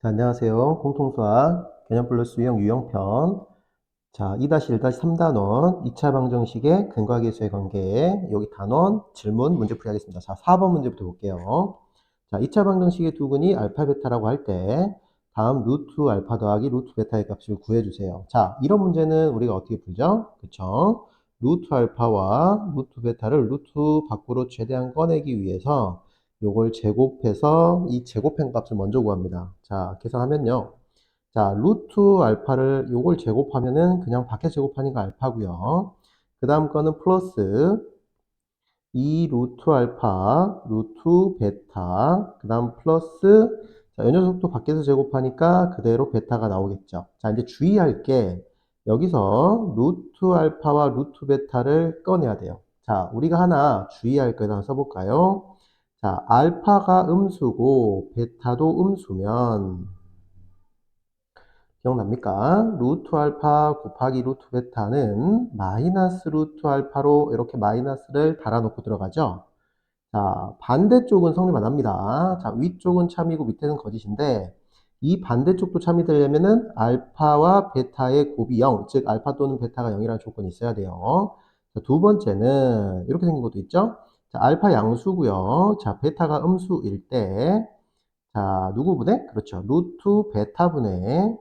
자, 안녕하세요. 공통수학 개념 플러스 유형편. 자, 2-1-3단원 2차 방정식의 근과 계수의 관계. 여기 단원 질문 문제풀이 하겠습니다. 자, 4번 문제부터 볼게요. 자, 2차 방정식의 두근이 알파 베타라고 할 때 다음 루트 알파 더하기 루트 베타의 값을 구해주세요. 자, 이런 문제는 우리가 어떻게 풀죠? 그쵸? 루트 알파와 루트 베타를 루트 밖으로 최대한 꺼내기 위해서 요걸 제곱해서 이 제곱한 값을 먼저 구합니다. 자, 계산하면요. 자, 루트 알파를 요걸 제곱하면은 그냥 밖에 제곱하니까 알파고요. 그 다음 거는 플러스 2 루트 알파, 루트 베타, 그 다음 플러스, 자, 이 녀석도 밖에서 제곱하니까 그대로 베타가 나오겠죠. 자, 이제 주의할 게 여기서 루트 알파와 루트 베타를 꺼내야 돼요. 자, 우리가 하나 주의할 거 하나 써볼까요? 자, 알파가 음수고 베타도 음수면 기억납니까? 루트 알파 곱하기 루트 베타는 마이너스 루트 알파로 이렇게 마이너스를 달아놓고 들어가죠. 자, 반대쪽은 성립 안 합니다. 자, 위쪽은 참이고 밑에는 거짓인데 이 반대쪽도 참이 되려면은 알파와 베타의 곱이 0, 즉 알파 또는 베타가 0이라는 조건이 있어야 돼요. 자, 두 번째는 이렇게 생긴 것도 있죠. 자, 알파 양수고요. 자, 베타가 음수일 때 자, 누구 분의? 그렇죠. 루트 베타 분의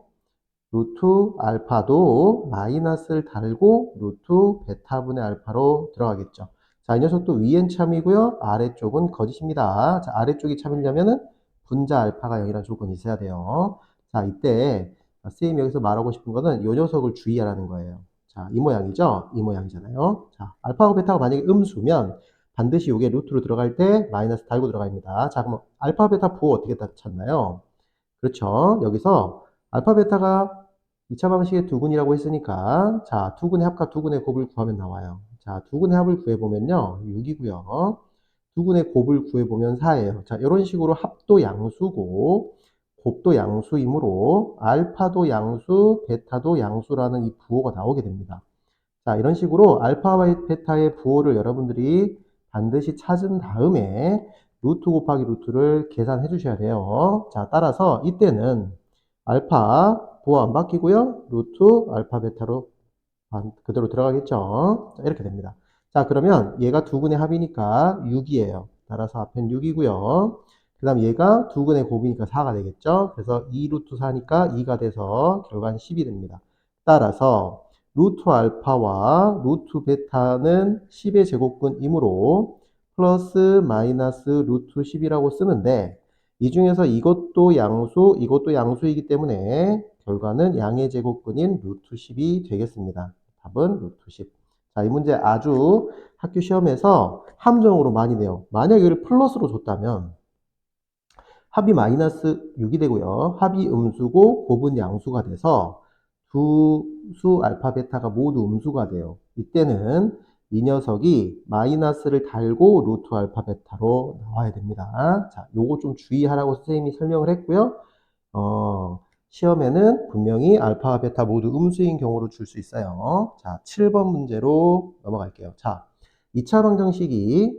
루트 알파도 마이너스를 달고 루트 베타분의 알파로 들어가겠죠. 자, 이 녀석도 위엔 참이고요. 아래쪽은 거짓입니다. 자, 아래쪽이 참이려면은 분자 알파가 0이라는 조건이 있어야 돼요. 자, 이때 선생님이 여기서 말하고 싶은 거는 이 녀석을 주의하라는 거예요. 자, 이 모양이죠? 이 모양이잖아요. 자, 알파하고 베타가 만약에 음수면 반드시 이게 루트로 들어갈 때 마이너스 달고 들어갑니다. 자, 그럼 알파, 베타 부호 어떻게 다 찾나요? 그렇죠. 여기서 알파, 베타가 2차 방식의 두근이라고 했으니까 자, 두근의 합과 두근의 곱을 구하면 나와요. 자, 두근의 합을 구해보면요. 6이고요. 두근의 곱을 구해보면 4예요. 자, 이런 식으로 합도 양수고 곱도 양수이므로 알파도 양수, 베타도 양수라는 이 부호가 나오게 됩니다. 자, 이런 식으로 알파와 베타의 부호를 여러분들이 반드시 찾은 다음에 루트 곱하기 루트를 계산해 주셔야 돼요. 자, 따라서 이때는 알파 부호 안 바뀌고요. 루트 알파 베타로 그대로 들어가겠죠. 자, 이렇게 됩니다. 자, 그러면 얘가 두근의 합이니까 6이에요. 따라서 앞엔 6이고요. 그 다음 얘가 두근의 곱이니까 4가 되겠죠. 그래서 2 루트 4니까 2가 돼서 결과는 10이 됩니다. 따라서 루트 알파와 루트 베타는 10의 제곱근이므로 플러스 마이너스 루트 10이라고 쓰는데 이 중에서 이것도 양수, 이것도 양수이기 때문에 결과는 양의 제곱근인 루트 10이 되겠습니다. 답은 루트 10. 자, 이 문제 아주 학교 시험에서 함정으로 많이 내요. 만약 이걸 플러스로 줬다면 합이 마이너스 6이 되고요. 합이 음수고 곱은 양수가 돼서 두 수 알파 베타가 모두 음수가 돼요. 이때는 이 녀석이 마이너스를 달고 루트 알파 베타로 나와야 됩니다. 자, 요거 좀 주의하라고 선생님이 설명을 했고요. 시험에는 분명히 알파와 베타 모두 음수인 경우로 줄 수 있어요. 자, 7번 문제로 넘어갈게요. 자, 2차 방정식이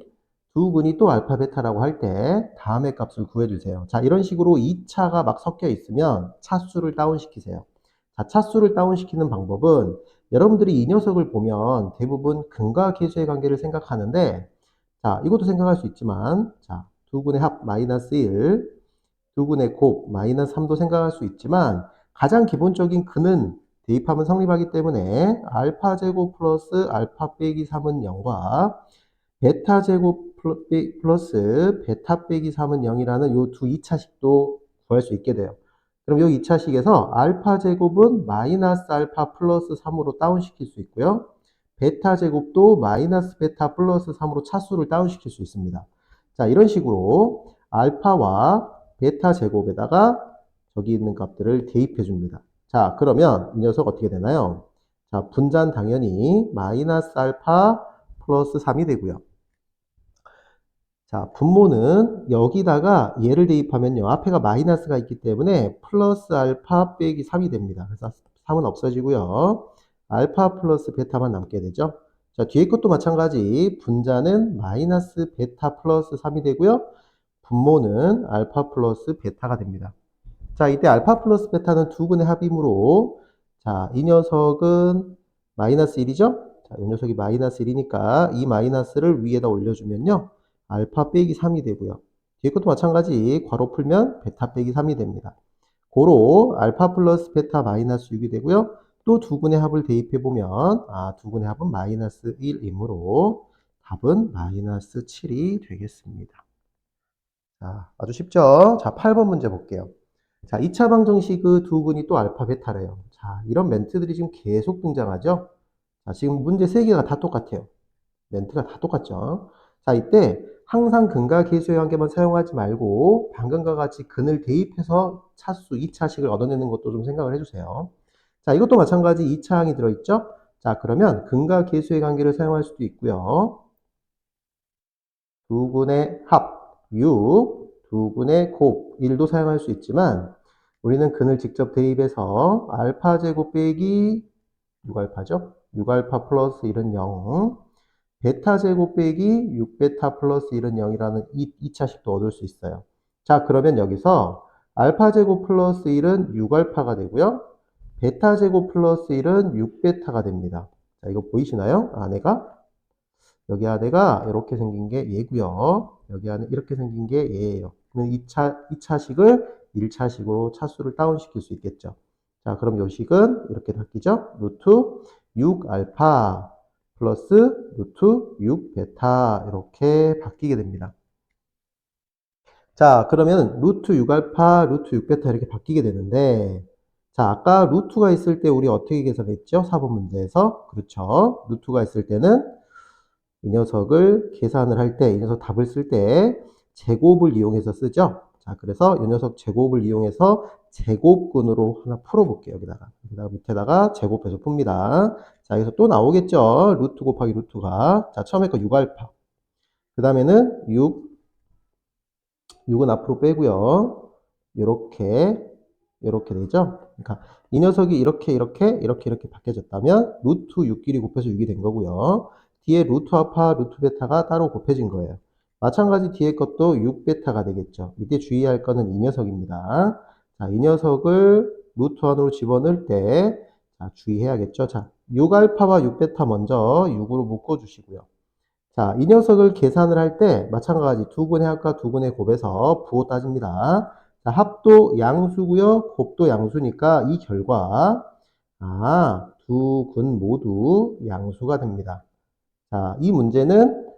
두 분이 또 알파 베타라고 할 때 다음의 값을 구해주세요. 자, 이런 식으로 2차가 막 섞여 있으면 차수를 다운시키세요. 자, 차수를 다운시키는 방법은 여러분들이 이 녀석을 보면 대부분 근과 계수의 관계를 생각하는데 자, 이것도 생각할 수 있지만 자, 두 분의 합 마이너스 1 두근의 곱 마이너스 3도 생각할 수 있지만 가장 기본적인 근은 대입하면 성립하기 때문에 알파 제곱 플러스 알파 빼기 3은 0과 베타 제곱 플러스 베타 빼기 3은 0이라는 이 두 2차식도 구할 수 있게 돼요. 그럼 여기 2차식에서 알파 제곱은 마이너스 알파 플러스 3으로 다운시킬 수 있고요. 베타 제곱도 마이너스 베타 플러스 3으로 차수를 다운시킬 수 있습니다. 자, 이런 식으로 알파와 베타 제곱에다가 저기 있는 값들을 대입해 줍니다. 자, 그러면 이 녀석 어떻게 되나요? 자, 분자는 당연히 마이너스 알파 플러스 3이 되고요. 자, 분모는 여기다가 얘를 대입하면요. 앞에가 마이너스가 있기 때문에 플러스 알파 빼기 3이 됩니다. 그래서 3은 없어지고요. 알파 플러스 베타만 남게 되죠. 자, 뒤에 것도 마찬가지. 분자는 마이너스 베타 플러스 3이 되고요. 분모는 알파 플러스 베타가 됩니다. 자, 이때 알파 플러스 베타는 두 근의 합이므로, 자, 이 녀석은 마이너스 1이죠? 자, 이 녀석이 마이너스 1이니까 이 마이너스를 위에다 올려주면요. 알파 빼기 3이 되고요. 뒤에 것도 마찬가지 괄호 풀면 베타 빼기 3이 됩니다. 고로 알파 플러스 베타 마이너스 6이 되고요. 또 두 근의 합을 대입해보면, 두 근의 합은 마이너스 1이므로 답은 마이너스 7이 되겠습니다. 자, 아주 쉽죠? 자, 8번 문제 볼게요. 자, 2차 방정식의 두 근이 또 알파 베타래요. 자, 이런 멘트들이 지금 계속 등장하죠? 자, 지금 문제 3개가 다 똑같아요. 멘트가 다 똑같죠? 자, 이때 항상 근과 계수의 관계만 사용하지 말고 방금과 같이 근을 대입해서 차수 2차식을 얻어내는 것도 좀 생각을 해주세요. 자, 이것도 마찬가지 2차항이 들어있죠? 자, 그러면 근과 계수의 관계를 사용할 수도 있고요. 두 근의 합, 6, 두 근의 곱, 1도 사용할 수 있지만 우리는 근을 직접 대입해서 알파 제곱 빼기 6알파죠? 6알파 플러스 1은 0, 베타 제곱 빼기 6베타 플러스 1은 0이라는 2차식도 얻을 수 있어요. 자, 그러면 여기서 알파 제곱 플러스 1은 6알파가 되고요. 베타 제곱 플러스 1은 6베타가 됩니다. 자, 이거 보이시나요? 안에가? 여기 안에가 이렇게 생긴 게 얘고요. 여기 안에 이렇게 생긴 게 얘예요. 그러면 2차식을 1차식으로 차수를 다운시킬 수 있겠죠. 자, 그럼 요 식은 이렇게 바뀌죠. 루트 6알파 플러스 루트 6베타 이렇게 바뀌게 됩니다. 자, 그러면 루트 6알파, 루트 6베타 이렇게 바뀌게 되는데, 자, 아까 루트가 있을 때 우리 어떻게 계산했죠? 4번 문제에서. 그렇죠. 루트가 있을 때는 이 녀석을 계산을 할 때, 이 녀석 답을 쓸 때 제곱을 이용해서 쓰죠. 자, 그래서 이 녀석 제곱을 이용해서 제곱근으로 하나 풀어볼게요. 여기다가 밑에다가 제곱해서 풉니다. 자, 여기서 또 나오겠죠. 루트 곱하기 루트가. 자, 처음에 거 6알파. 그 다음에는 6은 앞으로 빼고요. 이렇게 되죠. 그러니까 이 녀석이 이렇게 바뀌어졌다면 루트 6끼리 곱해서 6이 된 거고요. 뒤에 루트 아파, 루트 베타가 따로 곱해진 거예요. 마찬가지 뒤에 것도 6베타가 되겠죠. 이때 주의할 거는 이 녀석입니다. 자, 이 녀석을 루트 안으로 집어넣을 때 자, 주의해야겠죠. 자, 6알파와 6베타 먼저 6으로 묶어주시고요. 자, 이 녀석을 계산을 할 때 마찬가지 두 근의 합과 두 근의 곱에서 부호 따집니다. 자, 합도 양수고요. 곱도 양수니까 이 결과 두 근 모두 양수가 됩니다. 자, 이 문제는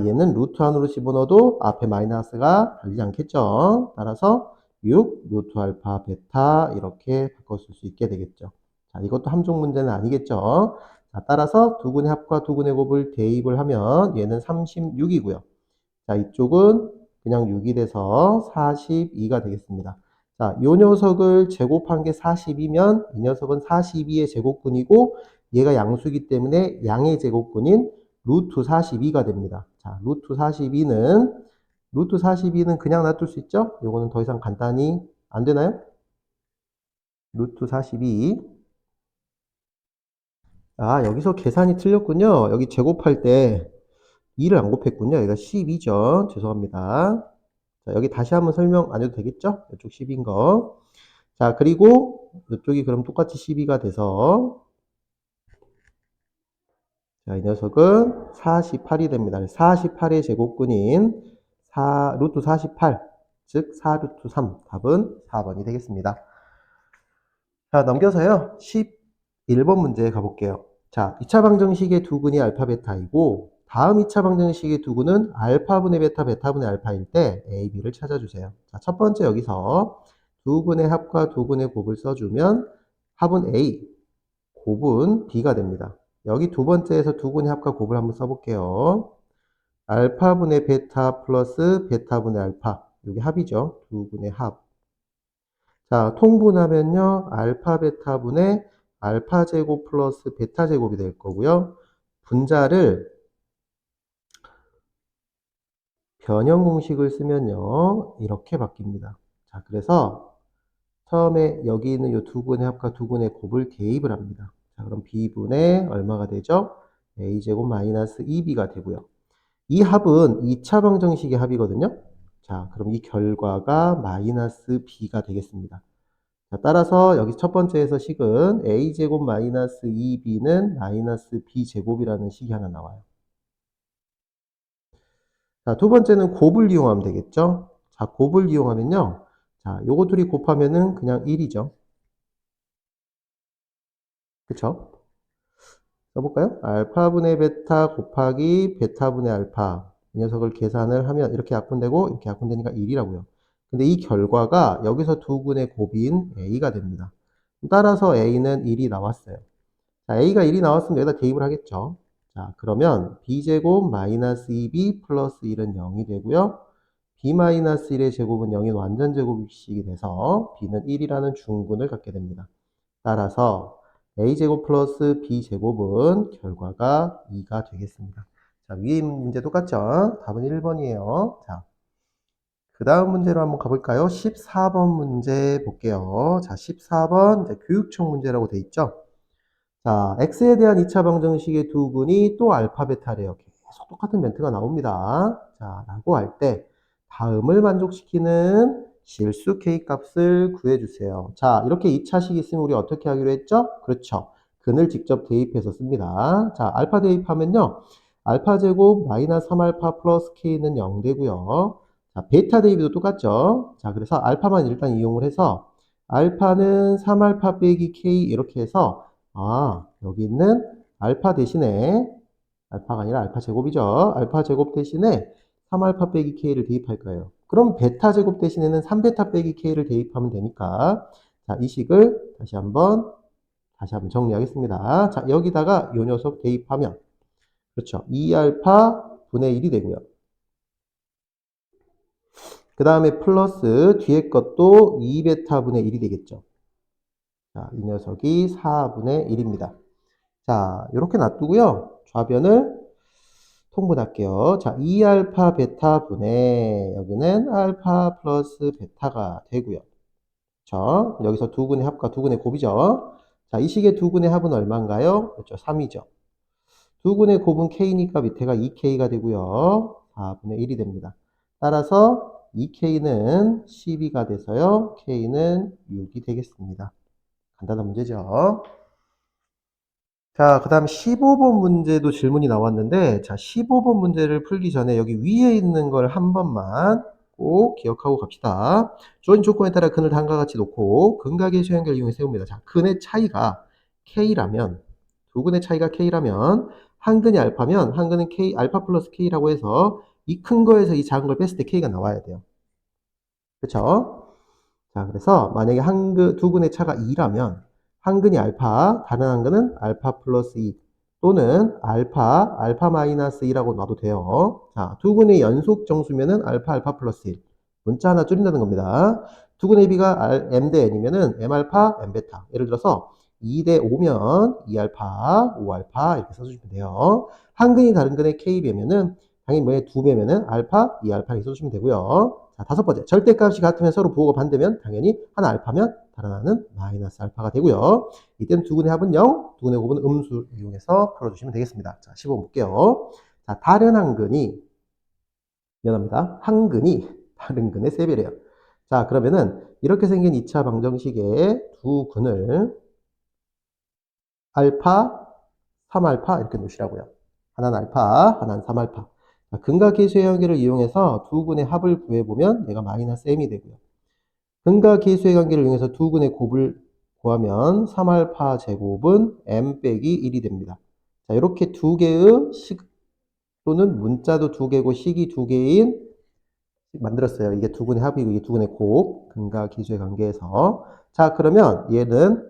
얘는 루트 안으로 집어넣어도 앞에 마이너스가 달리지 않겠죠. 따라서 6 루트 알파 베타 이렇게 바꿨을 수 있게 되겠죠. 자, 이것도 함정 문제는 아니겠죠. 자, 따라서 두 근의 합과 두 근의 곱을 대입을 하면 얘는 36이고요. 자, 이쪽은 그냥 6이 돼서 42가 되겠습니다. 자, 요 녀석을 제곱한 게 40이면 이 녀석은 42의 제곱근이고 얘가 양수이기 때문에 양의 제곱근인 루트 42가 됩니다. 자, 루트 42는 그냥 놔둘 수 있죠? 요거는 더 이상 간단히 안 되나요? 루트 42. 여기서 계산이 틀렸군요. 여기 제곱할 때 2를 안 곱했군요. 여기가 12죠. 죄송합니다. 자, 여기 다시 한번 설명 안 해도 되겠죠? 이쪽 10인 거. 자, 그리고 이쪽이 그럼 똑같이 12가 돼서 자, 이 녀석은 48이 됩니다. 48의 제곱근인 루트 48, 즉 4루트 3. 답은 4번이 되겠습니다. 자, 넘겨서요. 11번 문제 가볼게요. 자, 2차 방정식의 두 근이 알파 베타이고 다음 2차 방정식의 두 근은 알파분의 베타, 베타분의 알파일 때 A, B를 찾아주세요. 자, 첫 번째 여기서 두 근의 합과 두 근의 곱을 써주면 합은 A, 곱은 B가 됩니다. 여기 두 번째에서 두 근의 합과 곱을 한번 써볼게요. 알파분의 베타 플러스 베타분의 알파. 여기 합이죠. 두 근의 합. 자, 통분하면요. 알파 베타분의 알파 제곱 플러스 베타 제곱이 될 거고요. 분자를 변형 공식을 쓰면요. 이렇게 바뀝니다. 자, 그래서 처음에 여기 있는 이 두 근의 합과 두 근의 곱을 대입을 합니다. 자, 그럼 B분의 얼마가 되죠? A제곱 마이너스 2B가 되고요. 이 합은 2차 방정식의 합이거든요. 자, 그럼 이 결과가 마이너스 B가 되겠습니다. 자, 따라서 여기 첫 번째에서 식은 a제곱 마이너스 2b는 마이너스 b제곱이라는 식이 하나 나와요. 자, 두 번째는 곱을 이용하면 되겠죠? 자, 곱을 이용하면요. 자, 요거 둘이 곱하면은 그냥 1이죠. 그쵸? 써볼까요? 알파분의 베타 곱하기 베타분의 알파. 이 녀석을 계산을 하면 이렇게 약분되고 이렇게 약분되니까 1이라고요. 근데 이 결과가 여기서 두 군의 곱인 a가 됩니다. 따라서 a는 1이 나왔어요. 자, a가 1이 나왔으면 여기다 대입을 하겠죠. 자, 그러면 b제곱 마이너스 2b 플러스 1은 0이 되고요. b 마이너스 1의 제곱은 0인 완전제곱식이 돼서 b는 1이라는 중근을 갖게 됩니다. 따라서 a제곱 플러스 b제곱은 결과가 2가 되겠습니다. 자, 위에 문제 똑같죠? 답은 1번이에요. 자, 그 다음 문제로 한번 가볼까요? 14번 문제 볼게요. 자, 14번 이제 교육청 문제라고 돼 있죠? 자, x에 대한 2차 방정식의 두 분이 또 알파 베타래요. 계속 똑같은 멘트가 나옵니다. 자, 라고 할 때 다음을 만족시키는 실수 k 값을 구해주세요. 자, 이렇게 2차식 있으면 우리 어떻게 하기로 했죠? 그렇죠. 근을 직접 대입해서 씁니다. 자, 알파 대입하면요. 알파 제곱 마이너스 3알파 플러스 k는 0 되고요. 자, 베타 대입도 똑같죠. 자, 그래서 알파만 일단 이용을 해서 알파는 3알파 빼기 k 이렇게 해서 여기 있는 알파 대신에, 알파가 아니라 알파 제곱이죠. 알파 제곱 대신에 3알파 빼기 k를 대입할 거예요. 그럼 베타 제곱 대신에는 3베타 빼기 k를 대입하면 되니까, 자, 이 식을 다시 한번 정리하겠습니다. 자, 여기다가 이 녀석 대입하면, 그렇죠. 2알파 분의 1이 되고요. 그 다음에 플러스 뒤에 것도 2베타 분의 1이 되겠죠. 자, 이 녀석이 4분의 1입니다. 자, 이렇게 놔두고요. 좌변을 통분할게요. 자, 2알파 베타 분의 여기는 알파 플러스 베타가 되고요. 그렇죠? 여기서 두 근의 합과 두 근의 곱이죠. 자, 이 식의 두 근의 합은 얼마인가요? 그렇죠. 3이죠. 두 근의 곱은 k니까 밑에가 2k가 되고요. 4분의 1이 됩니다. 따라서 2k는 12가 돼서요. k는 6이 되겠습니다. 간단한 문제죠. 자, 그 다음 15번 문제도 질문이 나왔는데, 자, 15번 문제를 풀기 전에 여기 위에 있는 걸 한 번만 꼭 기억하고 갑시다. 주어진 조건에 따라 근을 다음과 같이 놓고 근각의 수연결 이용해 세웁니다. 자, 근의 차이가 K라면, 두 근의 차이가 K라면, 한 근이 알파면, 한 근은 K, 알파 플러스 K라고 해서 이 큰 거에서 이 작은 걸 뺐을 때 K가 나와야 돼요. 그쵸? 자, 그래서 만약에 두 근의 차가 2라면, 한 근이 알파, 다른 한 근은 알파 플러스 2 또는 알파 마이너스 2라고 놔도 돼요. 자, 두 근의 연속 정수면은 알파 플러스 1. 문자 하나 줄인다는 겁니다. 두 근의 비가 m 대 n이면은 m 알파, m 베타. 예를 들어서 2 대 5면 2알파, 5알파 이렇게 써주시면 돼요. 한 근이 다른 근의 k배면은 당연히 뭐에 두 배면은 알파, 2알파 이렇게 써주시면 되고요. 자, 다섯 번째. 절대값이 같으면 서로 부호가 반대면 당연히 하나 알파면 다른 하나는 마이너스 알파가 되고요. 이때는 두 근의 합은 0, 두 근의 곱은 음수 이용해서 풀어주시면 되겠습니다. 자, 15번 볼게요. 자, 다른 한 근이, 미안합니다. 한 근이 다른 근의 3배래요. 자, 그러면은 이렇게 생긴 2차 방정식의 두 근을 알파, 3알파 이렇게 놓으시라고요. 하나는 알파, 하나는 3알파. 근각 계수의 관계를 이용해서 두 근의 합을 구해보면 얘가 마이너스 m이 되고요. 근각 계수의 관계를 이용해서 두 근의 곱을 구하면 3알파 제곱은 m 빼기 1이 됩니다. 자, 이렇게 두 개의 식 또는 문자도 두 개고 식이 두 개인 만들었어요. 이게 두 근의 합이고 이게 두 근의 곱, 근각 계수의 관계에서. 자, 그러면 얘는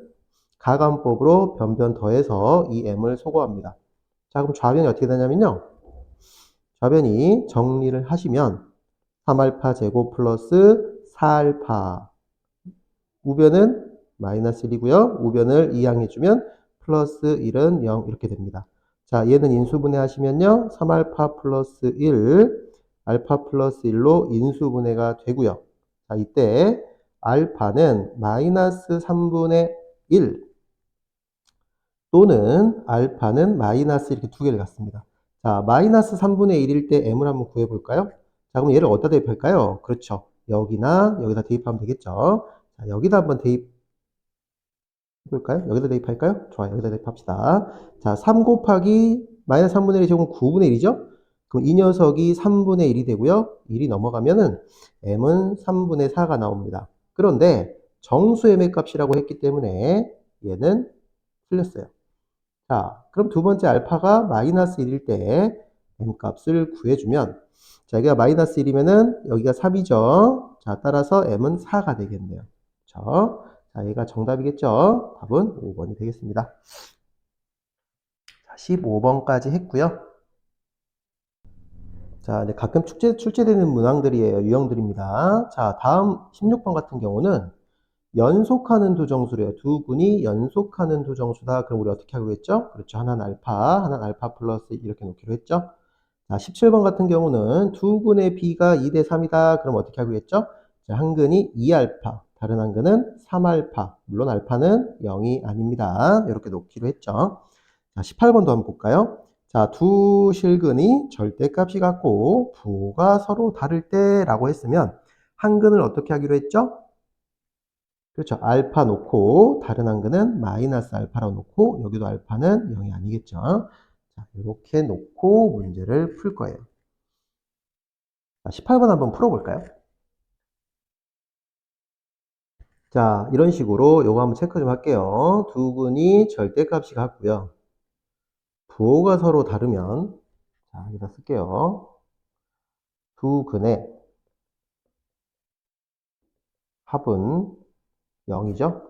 가감법으로 변변 더해서 이 m을 소거합니다. 자, 그럼 좌변이 어떻게 되냐면요. 좌변이 정리를 하시면 3알파 제곱 플러스 4알파 우변은 마이너스 1이고요. 우변을 이항해주면 플러스 1은 0 이렇게 됩니다. 자, 얘는 인수분해 하시면요. 3알파 플러스 1, 알파 플러스 1로 인수분해가 되고요. 자, 이때 알파는 마이너스 3분의 1 또는 알파는 마이너스 이렇게 두 개를 갖습니다. 자, 마이너스 3분의 1일 때 m을 한번 구해볼까요? 자, 그럼 얘를 어디다 대입할까요? 그렇죠. 여기나 여기다 대입하면 되겠죠. 자, 여기다 한번 대입 해볼까요? 여기다 대입할까요? 좋아요. 여기다 대입합시다. 자, 3 곱하기 마이너스 3분의 1이 제곱은 9분의 1이죠? 그럼 이 녀석이 3분의 1이 되고요. 1이 넘어가면은 m은 3분의 4가 나옵니다. 그런데 정수 m의 값이라고 했기 때문에 얘는 틀렸어요. 자, 그럼 두 번째 알파가 마이너스 1일 때 m 값을 구해주면, 자, 여기가 마이너스 1이면은 여기가 3이죠. 자, 따라서 m은 4가 되겠네요. 그렇죠? 자, 얘가 정답이겠죠? 답은 5번이 되겠습니다. 자, 15번까지 했고요. 자, 이제 가끔 출제되는 문항들이에요. 유형들입니다. 자, 다음 16번 같은 경우는 연속하는 두 정수래요. 두 군이 연속하는 두 정수다. 그럼 우리 어떻게 하기로 했죠? 그렇죠. 하나는 알파 플러스 이렇게 놓기로 했죠. 자, 17번 같은 경우는 두 근의 b가 2대 3이다. 그럼 어떻게 하기로 했죠? 자, 한 근이 2알파, 다른 한 근은 3알파. 물론 알파는 0이 아닙니다. 이렇게 놓기로 했죠. 자, 18번도 한번 볼까요? 자, 두 실근이 절대값이 같고 부호가 서로 다를 때라고 했으면 한 근을 어떻게 하기로 했죠? 그렇죠. 알파 놓고 다른 한 근은 마이너스 알파라고 놓고 여기도 알파는 0이 아니겠죠. 자, 이렇게 놓고 문제를 풀 거예요. 자, 18번 한번 풀어볼까요? 자, 이런 식으로 요거 한번 체크 좀 할게요. 두 근이 절대값이 같고요. 부호가 서로 다르면, 자, 여기다 쓸게요. 두 근의 합은 0이죠.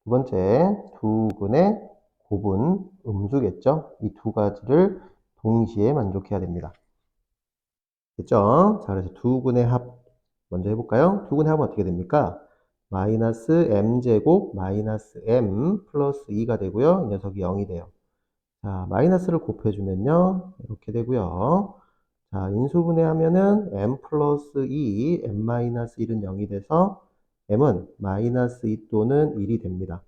두 번째, 두 근의 곱은 음수겠죠. 이 두 가지를 동시에 만족해야 됩니다. 됐죠? 자, 그래서 두 근의 합 먼저 해볼까요? 두 근의 합은 어떻게 됩니까? 마이너스 m제곱 마이너스 m 플러스 2가 되고요. 이 녀석이 0이 돼요. 자, 마이너스를 곱해주면요. 이렇게 되고요. 자, 인수분해하면은 m 플러스 2, m 마이너스 1은 0이 돼서 m은 마이너스 2 또는 1이 됩니다.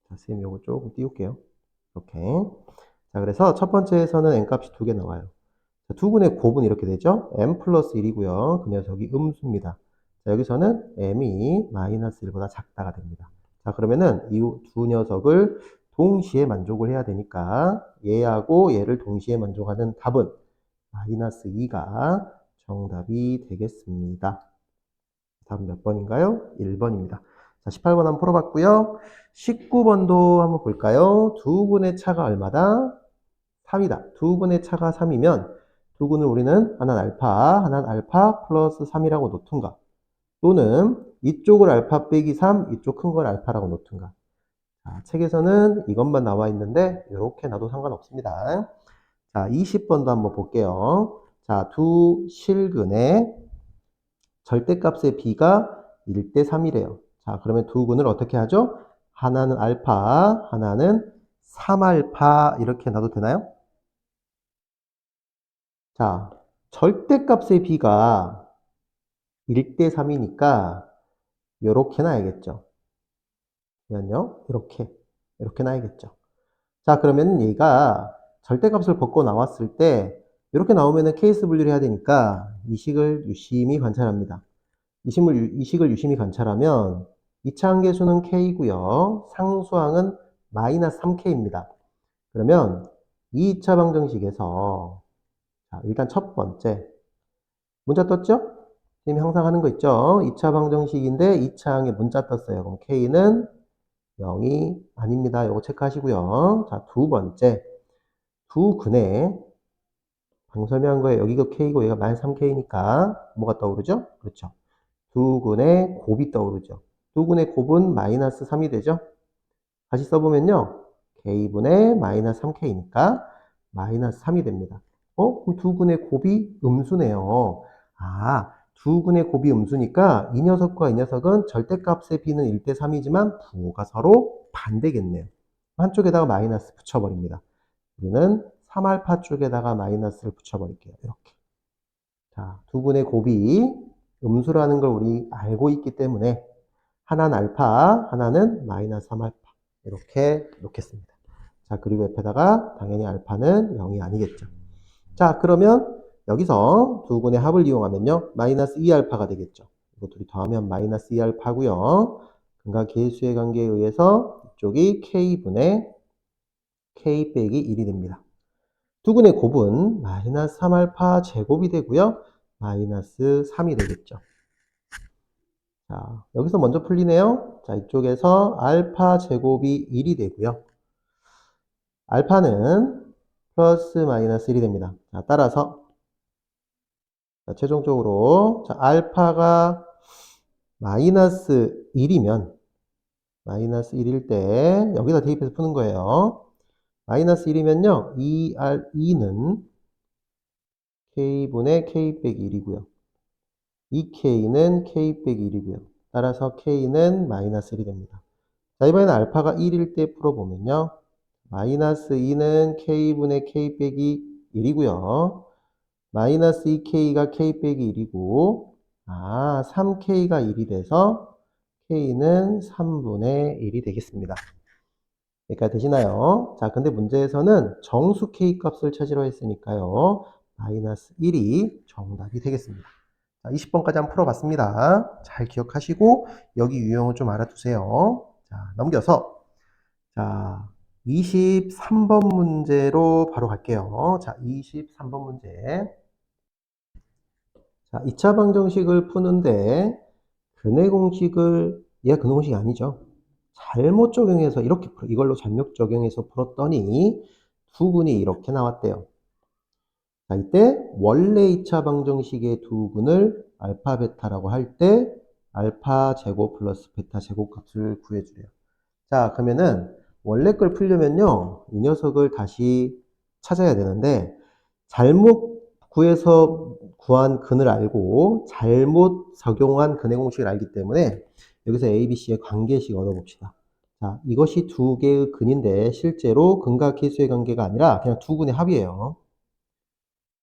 자, 선생님 이거 조금 띄울게요. 이렇게. 자, 그래서 첫 번째에서는 n값이 두 개 나와요. 자, 두 근의 곱은 이렇게 되죠. m 플러스 1이고요. 그 녀석이 음수입니다. 자, 여기서는 m이 마이너스 1보다 작다가 됩니다. 자, 그러면은 이 두 녀석을 동시에 만족을 해야 되니까 얘하고 얘를 동시에 만족하는 답은 마이너스 2가 정답이 되겠습니다. 답은 몇 번인가요? 1번입니다. 자, 18번 한번 풀어봤고요. 19번도 한번 볼까요? 두 분의 차가 얼마다? 3이다. 두 분의 차가 3이면 두 분을 우리는 하나는 알파 플러스 3이라고 놓든가 또는 이쪽을 알파 빼기 3, 이쪽 큰 걸 알파라고 놓든가. 자, 책에서는 이것만 나와 있는데 이렇게 놔도 상관없습니다. 자, 20번도 한번 볼게요. 자, 두 실근의 절대값의 b가 1대 3이래요. 자, 그러면 두 근을 어떻게 하죠? 하나는 알파, 하나는 3알파 이렇게 놔도 되나요? 자, 절대값의 b가 1대 3이니까 이렇게 놔야겠죠. 그러면요, 이렇게 놔야겠죠. 자, 그러면 얘가 절대값을 벗고 나왔을 때 이렇게 나오면은 케이스 분류를 해야 되니까 이식을 유심히 관찰합니다. 이식을 유심히 관찰하면 2차 한계수는 k고요. 상수항은 마이너스 3k입니다. 그러면 2차 방정식에서 자, 일단 첫 번째 문자 떴죠? 지금 항상 하는 거 있죠? 2차 방정식인데 2차 항에 문자 떴어요. 그럼 k는 0이 아닙니다. 이거 체크하시고요. 자, 두 번째 두 근에 방금 설명한 거에 여기가 k고 얘가 마이너스 3k니까 뭐가 떠오르죠? 그렇죠. 두 근의 곱이 떠오르죠. 두 근의 곱은 마이너스 3이 되죠. 다시 써보면요. k분의 마이너스 3k니까 마이너스 3이 됩니다. 그럼 두 근의 곱이 음수네요. 아, 두 근의 곱이 음수니까 이 녀석과 이 녀석은 절대값의 b는 1대 3이지만 부호가 서로 반대겠네요. 한쪽에다가 마이너스 붙여버립니다. 우리는 3알파 쪽에다가 마이너스를 붙여버릴게요. 이렇게. 자, 두 분의 곱이 음수라는 걸 우리 알고 있기 때문에 하나는 알파, 하나는 마이너스 3알파 이렇게 놓겠습니다. 자, 그리고 옆에다가 당연히 알파는 0이 아니겠죠. 자, 그러면 여기서 두 분의 합을 이용하면요. 마이너스 2알파가 되겠죠. 이거 둘이 더하면 마이너스 2알파고요. 근각계수의 관계에 의해서 이쪽이 K분의 K 빼기 1이 됩니다. 두근의 곱은 마이너스 3알파 제곱이 되고요. 마이너스 3이 되겠죠. 자, 여기서 먼저 풀리네요. 자, 이쪽에서 알파 제곱이 1이 되고요. 알파는 플러스 마이너스 1이 됩니다. 자, 따라서 자, 최종적으로 자, 알파가 마이너스 1이면 마이너스 1일 때 여기다 대입해서 푸는 거예요. 마이너스 1이면요. 2는 K분의 K 빼기 1이고요. 2K는 K 빼기 1이고요. 따라서 K는 마이너스 1이 됩니다. 자, 이번에는 알파가 1일 때 풀어보면요. 마이너스 2는 K분의 K 빼기 1이고요. 마이너스 2K가 K 빼기 1이고, 3K가 1이 돼서 K는 3분의 1이 되겠습니다. 여기까지 되시나요? 자, 근데 문제에서는 정수 K 값을 찾으려 했으니까요. 마이너스 1이 정답이 되겠습니다. 자, 20번까지 한번 풀어봤습니다. 잘 기억하시고 여기 유형을 좀 알아두세요. 자, 넘겨서 자, 23번 문제로 바로 갈게요. 자, 23번 문제. 자, 2차 방정식을 푸는데 근해 공식을 얘가 근해 공식이 아니죠. 잘못 적용해서 이렇게 이걸로 잘못 적용해서 풀었더니 두근이 이렇게 나왔대요. 자, 이때 원래 2차 방정식의 두근을 알파 베타라고 할 때 알파 제곱 플러스 베타 제곱 값을 구해주래요. 자, 그러면은 원래 걸 풀려면요 이 녀석을 다시 찾아야 되는데 잘못 구해서 구한 근을 알고 잘못 적용한 근의 공식을 알기 때문에 여기서 A, B, C의 관계식 얻어봅시다. 자, 이것이 두 개의 근인데 실제로 근과 계수의 관계가 아니라 그냥 두 근의 합이에요.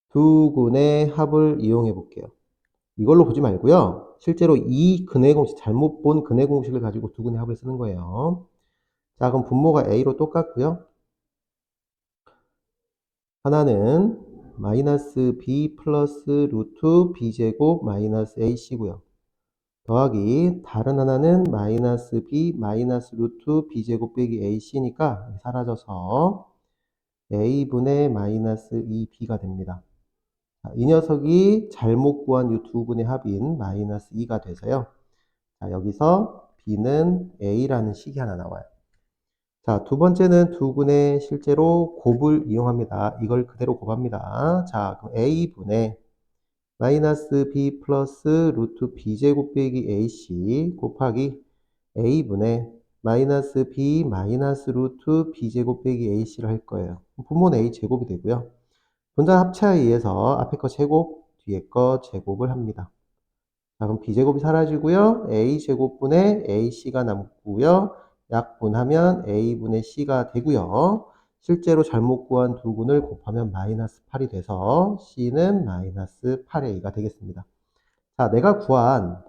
두 근의 합을 이용해 볼게요. 이걸로 보지 말고요. 실제로 이 근의 공식, 잘못 본 근의 공식을 가지고 두 근의 합을 쓰는 거예요. 자, 그럼 분모가 A로 똑같고요. 하나는 마이너스 B 플러스 루트 B제곱 마이너스 AC고요. 더하기 다른 하나는 마이너스 B 마이너스 루트 B제곱 빼기 AC니까 사라져서 A분의 마이너스 2B가 됩니다. 자, 이 녀석이 잘못 구한 이 두 분의 합인 마이너스 2가 돼서요. 자, 여기서 B는 A라는 식이 하나 나와요. 자, 두 번째는 두 분의 실제로 곱을 이용합니다. 이걸 그대로 곱합니다. 자, 그럼 A분의 마이너스 B 플러스 루트 B제곱 빼기 AC 곱하기 A분의 마이너스 B 마이너스 루트 B제곱 빼기 AC를 할 거예요. 분모는 A제곱이 되고요. 분자 합차에 의해서 앞에 거 제곱, 뒤에 거 제곱을 합니다. 자, 그럼 B제곱이 사라지고요. A제곱분의 AC가 남고요. 약분하면 A분의 C가 되고요. 실제로 잘못 구한 두 근을 곱하면 마이너스 8이 돼서 C는 마이너스 8A가 되겠습니다. 자, 내가 구한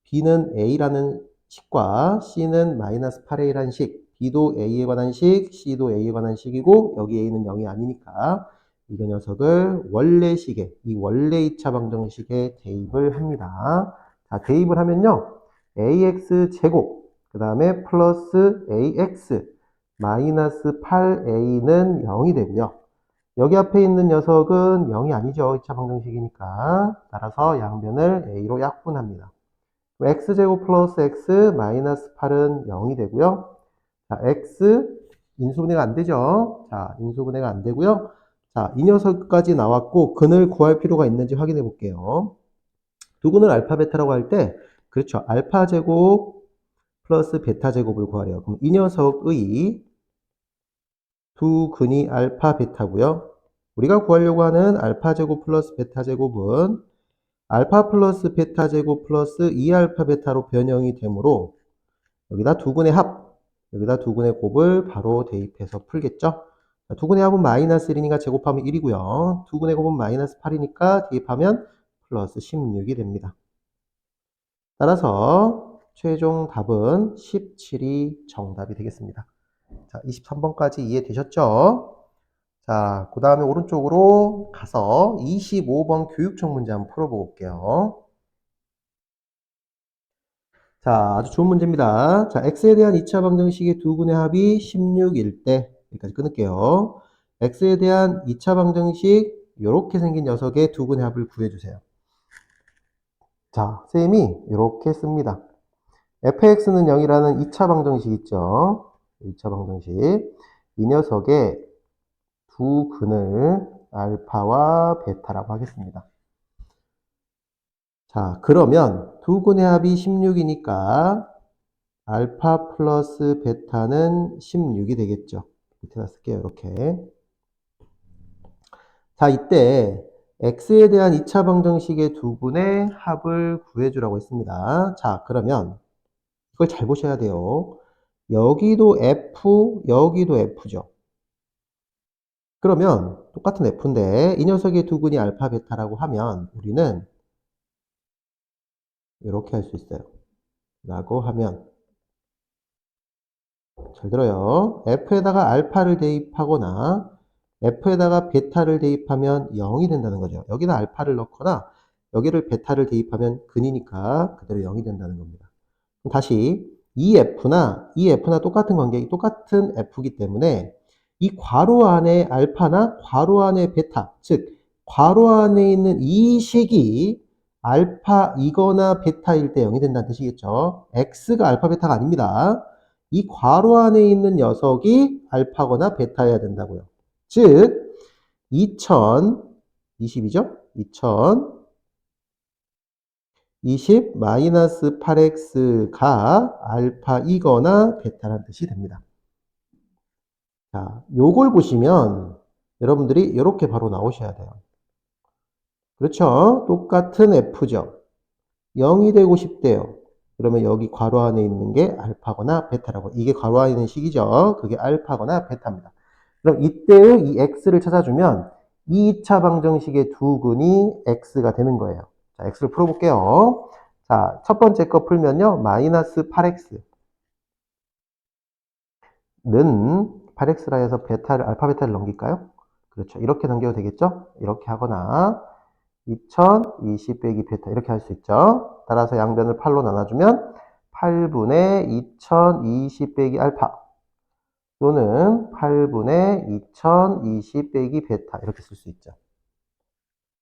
B는 A라는 식과 C는 마이너스 8A라는 식, B도 A에 관한 식, C도 A에 관한 식이고 여기 A는 0이 아니니까 이 녀석을 원래식에, 이 원래 2차 방정식에 대입을 합니다. 자, 대입을 하면요. AX 제곱, 그 다음에 플러스 AX, 마이너스 8A는 0이 되고요. 여기 앞에 있는 녀석은 0이 아니죠. 2차 방정식이니까. 따라서 양변을 A로 약분합니다. x제곱 플러스 x 마이너스 8은 0이 되고요. 자, x 인수분해가 안 되죠. 자, 인수분해가 안 되고요. 자, 이 녀석까지 나왔고 근을 구할 필요가 있는지 확인해 볼게요. 두 근을 알파 베타라고 할 때 그렇죠. 알파 제곱 플러스 베타 제곱을 구하래요. 그럼 이 녀석의 두 근이 알파 베타고요. 우리가 구하려고 하는 알파 제곱 플러스 베타 제곱은 알파 플러스 베타 제곱 플러스 2알파 베타로 변형이 되므로 여기다 두 근의 합, 여기다 두 근의 곱을 바로 대입해서 풀겠죠? 두 근의 합은 마이너스 1이니까 제곱하면 1이고요. 두 근의 곱은 마이너스 8이니까 대입하면 플러스 16이 됩니다. 따라서 최종 답은 17이 정답이 되겠습니다. 자, 23번까지 이해되셨죠? 자, 그 다음에 오른쪽으로 가서 25번 교육청 문제 한번 풀어볼게요. 자, 아주 좋은 문제입니다. 자, x에 대한 2차 방정식의 두 근의 합이 16일 때, 여기까지 끊을게요. x에 대한 2차 방정식, 이렇게 생긴 녀석의 두 근의 합을 구해주세요. 자, 쌤이 이렇게 씁니다. fx는 0이라는 2차 방정식 있죠? 2차 방정식. 이 녀석의 두 근을 알파와 베타라고 하겠습니다. 자, 그러면 두 근의 합이 16이니까 알파 플러스 베타는 16이 되겠죠. 밑에다 쓸게요. 이렇게. 자, 이때 x에 대한 2차 방정식의 두 분의 합을 구해주라고 했습니다. 자, 그러면 이걸 잘 보셔야 돼요. 여기도 f, 여기도 f죠. 그러면 똑같은 f인데 이 녀석의 두 근이 알파, 베타라고 하면 우리는 이렇게 할 수 있어요. 라고 하면 잘 들어요. f에다가 알파를 대입하거나 f에다가 베타를 대입하면 0이 된다는 거죠. 여기다 알파를 넣거나 여기를 베타를 대입하면 근이니까 그대로 0이 된다는 겁니다. 다시 이 f나 똑같은 관계, 똑같은 f이기 때문에 이 괄호 안에 알파나 괄호 안에 베타, 즉 괄호 안에 있는 이 식이 알파이거나 베타일 때 0이 된다는 뜻이겠죠. x가 알파, 베타가 아닙니다. 이 괄호 안에 있는 녀석이 알파거나 베타여야 된다고요. 즉 2020이죠? 2020 마이너스 8x가 알파이거나 베타라는 뜻이 됩니다. 자, 요걸 보시면 여러분들이 이렇게 바로 나오셔야 돼요. 그렇죠? 똑같은 f죠. 0이 되고 싶대요. 그러면 여기 괄호 안에 있는 게 알파거나 베타라고. 이게 괄호 안에 있는 식이죠. 그게 알파거나 베타입니다. 그럼 이때의 이 x를 찾아주면 2차 방정식의 두 근이 x가 되는 거예요. 자, x를 풀어볼게요. 자, 첫 번째 거 풀면요. 마이너스 8x는 8x라 해서 베타를, 알파, 베타를 넘길까요? 그렇죠. 이렇게 넘겨도 되겠죠? 이렇게 하거나 2020 빼기 베타 이렇게 할 수 있죠. 따라서 양변을 8로 나눠주면 8분의 2020 빼기 알파 또는 8분의 2020 빼기 베타 이렇게 쓸 수 있죠.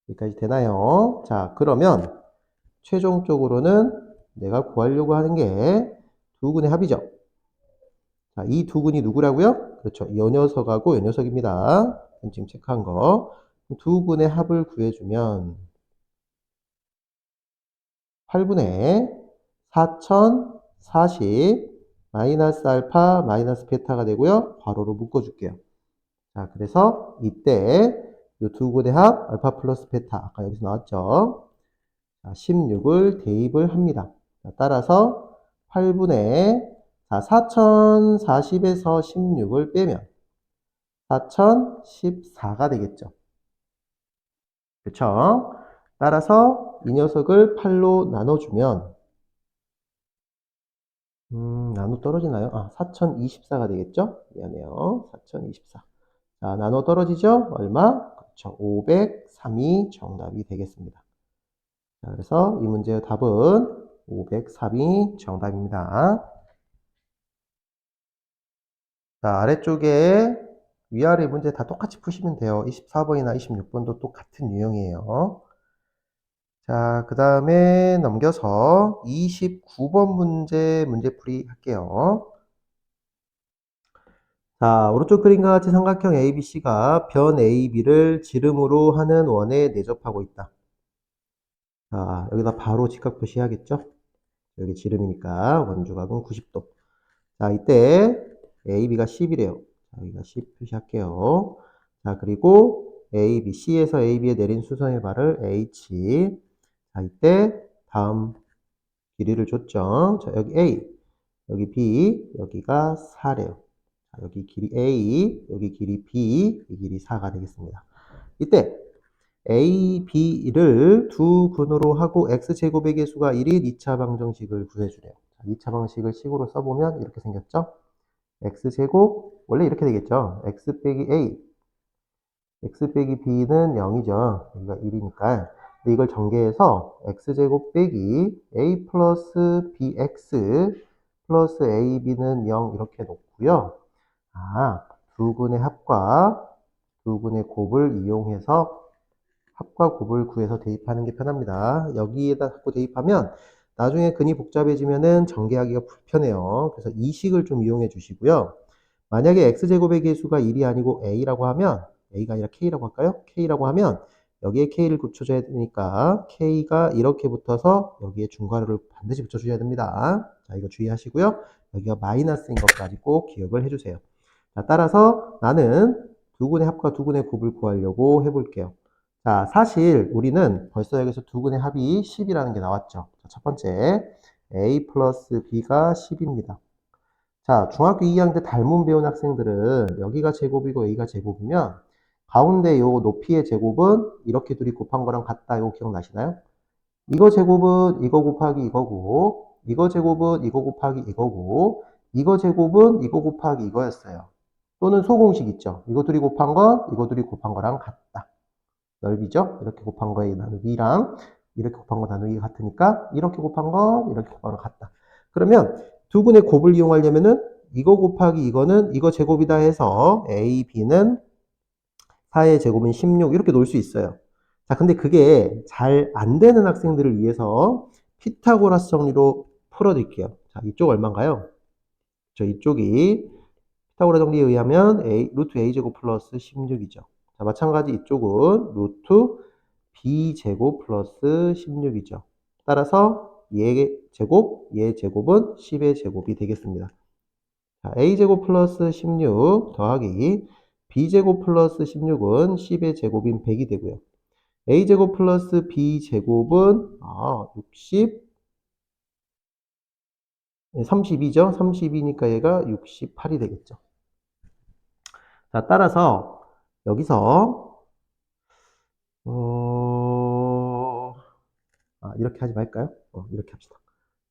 여기까지 되나요? 자, 그러면 최종적으로는 내가 구하려고 하는 게 두 근의 합이죠. 자, 이 두 근이 누구라고요? 그렇죠. 이 녀석하고 이 녀석입니다. 지금 체크한 거. 두 근의 합을 구해주면 8분의 4040 마이너스 알파 마이너스 베타가 되고요. 괄호로 묶어줄게요. 자, 그래서 이때 이 두 근의 합 알파 플러스 베타 아까 여기서 나왔죠. 자, 16을 대입을 합니다. 자, 따라서 8분의 4040에서 16을 빼면 4014가 되겠죠. 그렇죠? 따라서 이 녀석을 8로 나눠주면 나눠 떨어지나요? 아, 4024가 되겠죠? 미안해요. 4024. 자, 나눠 떨어지죠? 얼마? 그렇죠. 503이 정답이 되겠습니다. 자, 그래서 이 문제의 답은 503이 정답입니다. 자, 아래쪽에 위아래 문제 다 똑같이 푸시면 돼요. 24번이나 26번도 똑같은 유형이에요. 자, 그 다음에 넘겨서 29번 문제풀이 할게요. 자, 오른쪽 그림과 같이 삼각형 ABC가 변 AB를 지름으로 하는 원에 내접하고 있다. 자, 여기다 바로 직각표시 해야겠죠? 여기 지름이니까 원주각은 90도. 자, 이때 AB가 10이래요. 자, 여기가 10 표시할게요. 자, 그리고 AB, C에서 AB에 내린 수선의 발을 H. 자, 이때 다음 길이를 줬죠. 자, 여기 A, 여기 B, 여기가 4래요. 자, 여기 길이 A, 여기 길이 B, 이 길이 4가 되겠습니다. 이때 A, B를 두 근으로 하고 X제곱의 개수가 1인 2차 방정식을 구해주래요. 2차 방식을 식으로 써보면 이렇게 생겼죠? X제곱, 원래 이렇게 되겠죠? X 빼기 A, X 빼기 B는 0이죠. 여기가 1이니까. 이걸 전개해서 x제곱 빼기 a 플러스 bx 플러스 ab는 0 이렇게 놓고요. 두근의 합과 두근의 곱을 이용해서 합과 곱을 구해서 대입하는 게 편합니다. 여기에다 자꾸 대입하면 나중에 근이 복잡해지면은 전개하기가 불편해요. 그래서 이 식을 좀 이용해 주시고요. 만약에 x제곱의 개수가 1이 아니고 a라고 하면, a가 아니라 k라고 할까요? k라고 하면 여기에 k를 붙여줘야 되니까 k가 이렇게 붙어서 여기에 중괄호를 반드시 붙여줘야 됩니다. 자, 이거 주의하시고요. 여기가 마이너스인 것까지 꼭 기억을 해주세요. 자, 따라서 나는 두근의 합과 두근의 곱을 구하려고 해볼게요. 자, 사실 우리는 벌써 여기서 두근의 합이 10이라는 게 나왔죠. 자, 첫 번째, a 플러스 b가 10입니다. 자, 중학교 2학년 때 달문 배운 학생들은 여기가 제곱이고 여기가 제곱이면 가운데 요 높이의 제곱은 이렇게 둘이 곱한 거랑 같다. 이거 기억나시나요? 이거 제곱은 이거 곱하기 이거고, 이거 제곱은 이거 곱하기 이거고, 이거 제곱은 이거 곱하기 이거였어요. 또는 소공식 있죠. 이거 둘이 곱한 거, 이거 둘이 곱한 거랑 같다. 넓이죠? 이렇게 곱한 거의 나누기랑 이렇게 곱한 거 나누기가 같으니까 이렇게 곱한 거, 이렇게 곱한 거 같다. 그러면 두근의 곱을 이용하려면은 이거 곱하기 이거는 이거 제곱이다 해서 a, b는 4의 제곱은 16 이렇게 놓을 수 있어요. 자, 근데 그게 잘 안 되는 학생들을 위해서 피타고라스 정리로 풀어드릴게요. 자, 이쪽 얼마인가요? 이쪽이 피타고라 정리에 의하면 루트 a제곱 플러스 16이죠. 자, 마찬가지 이쪽은 루트 b제곱 플러스 16이죠. 따라서 얘 제곱은 10의 제곱이 되겠습니다. 자, a제곱 플러스 16 더하기 b제곱 플러스 16은 10의 제곱인 100이 되고요. a제곱 플러스 b제곱은 60, 32죠. 32니까 얘가 68이 되겠죠. 자, 따라서 여기서 이렇게 하지 말까요? 이렇게 합시다.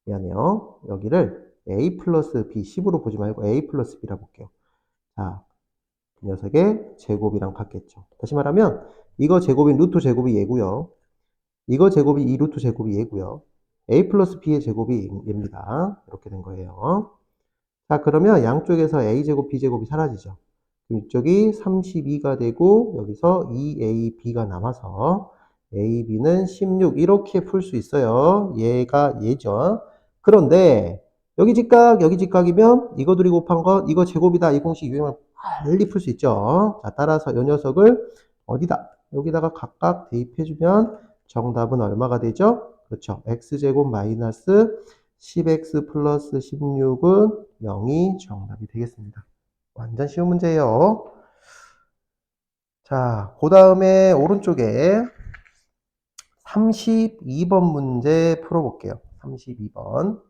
미안해요. 여기를 a 플러스 b 10으로 보지 말고 a 플러스 b라고 볼게요. 자, 이 녀석의 제곱이랑 같겠죠. 다시 말하면 이거 제곱인 루트 제곱이 얘고요. 이거 제곱이 이 루트 제곱이 얘고요. a 플러스 b의 제곱이 얘입니다. 이렇게 된 거예요. 자, 그러면 양쪽에서 a제곱 b제곱이 사라지죠. 이쪽이 32가 되고 여기서 2ab가 남아서 ab는 16 이렇게 풀 수 있어요. 얘가 얘죠. 그런데 여기 직각이면 이거 둘이 곱한 건 이거 제곱이다. 이 공식 유형을 빨리 풀 수 있죠. 자, 따라서 이 녀석을 어디다? 여기다가 각각 대입해주면 정답은 얼마가 되죠? 그렇죠. x제곱 마이너스 10x 플러스 16은 0이 정답이 되겠습니다. 완전 쉬운 문제예요. 자, 그 다음에 오른쪽에 32번 문제 풀어볼게요. 32번.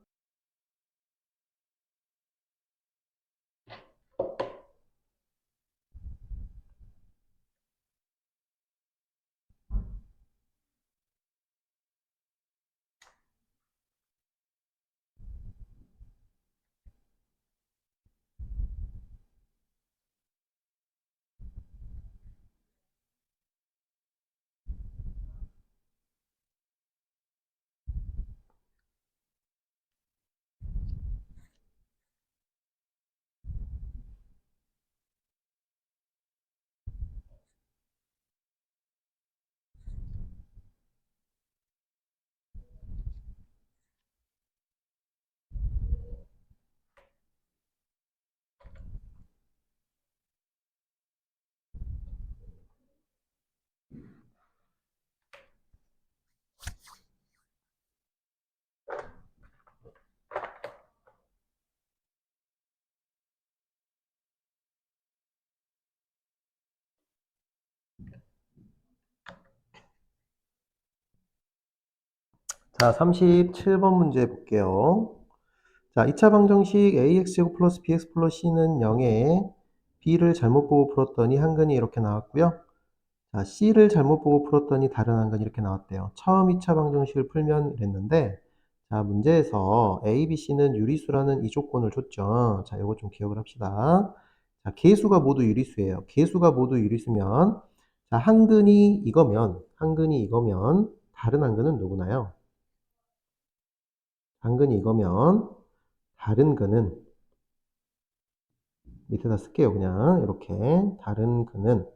자, 37번 문제 볼게요. 자, 2차 방정식 ax제곱 플러스 bx 플러스 c는 0에 b를 잘못 보고 풀었더니 한근이 이렇게 나왔고요. 자, c를 잘못 보고 풀었더니 다른 한근이 이렇게 나왔대요. 처음 2차 방정식을 풀면 이랬는데, 자, 문제에서 a, b, c는 유리수라는 이 조건을 줬죠. 자, 이거 좀 기억을 합시다. 자, 개수가 모두 유리수예요. 개수가 모두 유리수면, 자, 한근이 이거면 다른 한근은 누구나요? 한근이 이거면 다른 근은 밑에다 쓸게요. 그냥 이렇게 다른 근은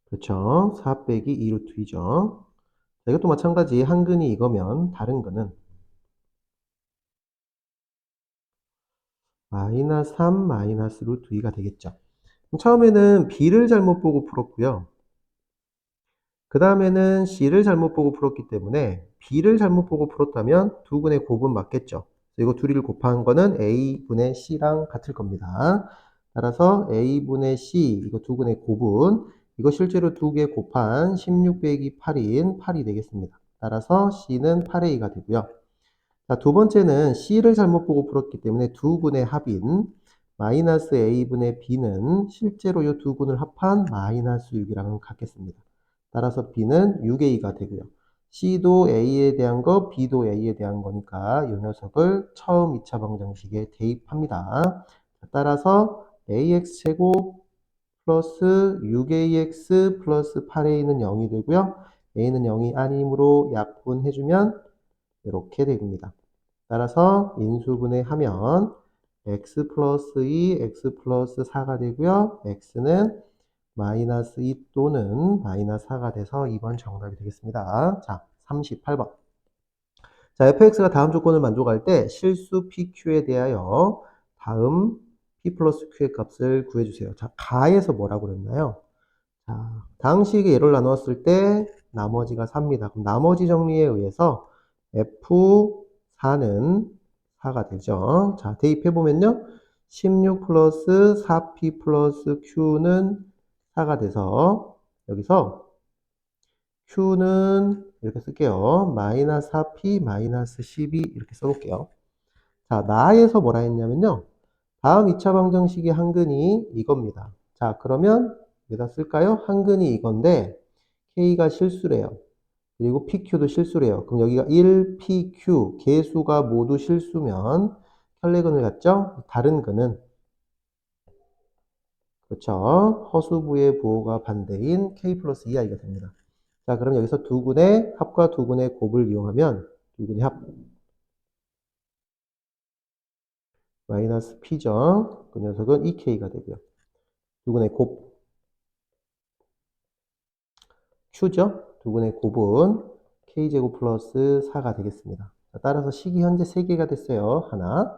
그렇죠. 4 빼기 2 루트 2죠. 이것도 마찬가지 한근이 이거면 다른 근은 마이너스 3 마이너스 루트 2가 되겠죠. 처음에는 B를 잘못 보고 풀었고요. 그 다음에는 C를 잘못 보고 풀었기 때문에 B를 잘못 보고 풀었다면 두 근의 곱은 맞겠죠. 이거 둘이를 곱한 거는 A분의 C랑 같을 겁니다. 따라서 A분의 C, 이거 두 근의 곱은 이거 실제로 두 개 곱한 16 빼기 8인 8이 되겠습니다. 따라서 C는 8 A가 되고요. 자, 두 번째는 C를 잘못 보고 풀었기 때문에 두 근의 합인 마이너스 A분의 B는 실제로 이 두 근을 합한 마이너스 6이랑은 같겠습니다. 따라서 B는 6A가 되고요. C도 A에 대한 거, B도 A에 대한 거니까 이 녀석을 처음 2차 방정식에 대입합니다. 따라서 AX제곱 플러스 6AX 플러스 8A는 0이 되고요. A는 0이 아니므로 약분해주면 이렇게 됩니다. 따라서 인수분해하면 x 플러스 2, x 플러스 4가 되고요. x는 마이너스 2 또는 마이너스 4가 돼서 2번 정답이 되겠습니다. 자, 38번. 자, fx가 다음 조건을 만족할 때 실수 pq에 대하여 다음 p 플러스 q의 값을 구해주세요. 자, 가에서 뭐라고 그랬나요? 자, 다항식의 예를 나누었을 때 나머지가 4입니다. 그럼 나머지 정리에 의해서 F4는 4가 되죠. 자, 대입해보면요. 16 플러스 4P 플러스 Q는 4가 돼서 여기서 Q는 이렇게 쓸게요. 마이너스 4P 마이너스 12 이렇게 써볼게요. 자, 나에서 뭐라 했냐면요. 다음 2차 방정식의 한근이 이겁니다. 자, 그러면 여기다 쓸까요? 한근이 이건데 K가 실수래요. 그리고 PQ도 실수래요. 그럼 여기가 1, PQ 개수가 모두 실수면 혈내근을 갖죠? 다른 근은 그렇죠. 허수부의 부호가 반대인 K 플러스 2I가 됩니다. 자, 그럼 여기서 두 근의 합과 두 근의 곱을 이용하면 두 근의 합 마이너스 P죠. 그 녀석은 2K가 되고요. 두 근의 곱 Q죠. 두 근의 곱은 K제곱 플러스 4가 되겠습니다. 자, 따라서 식이 현재 3개가 됐어요. 하나,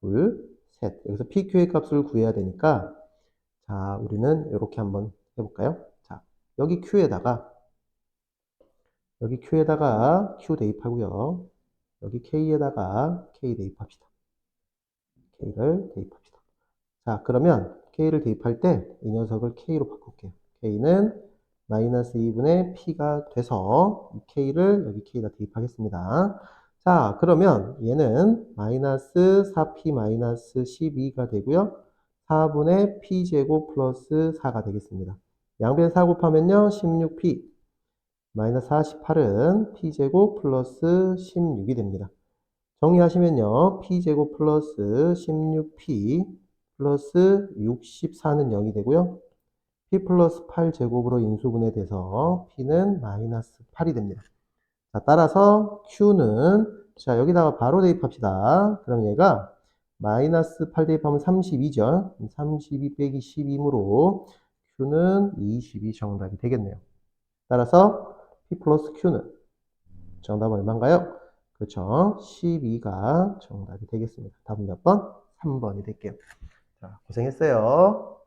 둘, 셋. 여기서 PQ의 값을 구해야 되니까 자, 우리는 이렇게 한번 해볼까요? 자, 여기 Q에다가 Q 대입하고요. 여기 K에다가 K 대입합시다. K를 대입합시다. 자, 그러면 K를 대입할 때 이 녀석을 K로 바꿀게요. K는 마이너스 2분의 P가 돼서 이 K를 여기 K에다 대입하겠습니다. 자, 그러면 얘는 마이너스 4P 마이너스 12가 되고요. 4분의 P제곱 플러스 4가 되겠습니다. 양변 4 곱하면요. 16P 마이너스 48은 P제곱 플러스 16이 됩니다. 정리하시면요. P제곱 플러스 16P 플러스 64는 0이 되고요. P 플러스 8제곱으로 인수분해돼서 P는 마이너스 8이 됩니다. 자, 따라서 Q는 자, 여기다가 바로 대입합시다. 그럼 얘가 마이너스 8 대입하면 32죠. 32 빼기 12이므로 Q는 22 정답이 되겠네요. 따라서 P 플러스 Q는 정답은 얼마인가요? 그렇죠. 12가 정답이 되겠습니다. 답은 몇 번? 3번이 될게요. 자, 고생했어요.